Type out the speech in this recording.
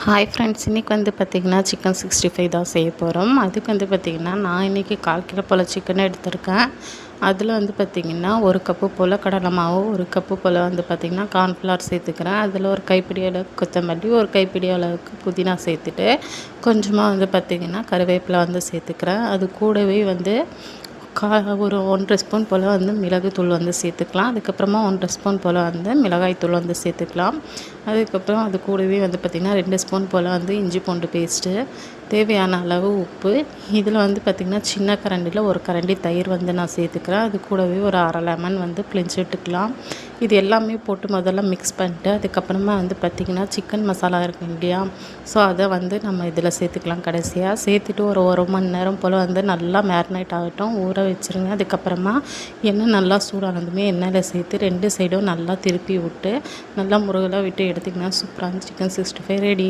Hi friends, இன்றைக்கி வந்து பார்த்திங்கன்னா சிக்கன் 65 தான் செய்ய போகிறோம். அதுக்கு வந்து பார்த்திங்கன்னா நான் இன்றைக்கி 1/4 கிலோ போல் சிக்கன் எடுத்திருக்கேன். அதில் வந்து பார்த்திங்கன்னா 1 கப்பு போல் கடலை மாவு, 1 கப்பு போல் வந்து பார்த்திங்கன்னா கார்ன்ஃப்ளவர் சேர்த்துக்கிறேன். அதில் ஒரு கைப்பிடி அளவுக்கு கொத்தமல்லி, ஒரு கைப்பிடி அளவுக்கு புதினா சேர்த்துட்டு கொஞ்சமாக வந்து பார்த்திங்கன்னா கருவேப்பிலை வந்து சேர்த்துக்கிறேன். அது கூடவே வந்து ஒரு 1 ஸ்பூன் போல் வந்து மிளகுத்தூள் வந்து சேர்த்துக்கலாம். அதுக்கப்புறமா 1 ஸ்பூன் போல் வந்து மிளகாய்த்தூள் வந்து சேர்த்துக்கலாம். அதுக்கப்புறம் அது கூடவே வந்து பார்த்திங்கன்னா 2 ஸ்பூன் போல் வந்து இஞ்சி பூண்டு பேஸ்ட்டு, தேவையான அளவு உப்பு. இதில் வந்து பார்த்திங்கன்னா சின்ன கரண்டியில் ஒரு கரண்டி தயிர் வந்து நான் சேர்த்துக்கிறேன். அது கூடவே ஒரு அரை லெமன் வந்து பிழிஞ்சு விட்டுக்கலாம். இது எல்லாமே போட்டு முதல்ல மிக்ஸ் பண்ணிட்டு அதுக்கப்புறமா வந்து பார்த்திங்கன்னா சிக்கன் மசாலா இருக்கும் இல்லையா, ஸோ அதை வந்து நம்ம இதில் சேர்த்துக்கலாம். கடைசியாக சேர்த்துட்டு ஒரு மணி நேரம் போல் வந்து நல்லா மேரினேட் ஆகட்டும், ஊற வச்சுருங்க. அதுக்கப்புறமா எண்ணெய் நல்லா சூடானதுமே எண்ணெயில் சேர்த்து 2 சைடும் நல்லா திருப்பி விட்டு நல்லா முருகலாக விட்டு எடுத்திங்கன்னா சூப்பரான சிக்கன் 65 ரெடி.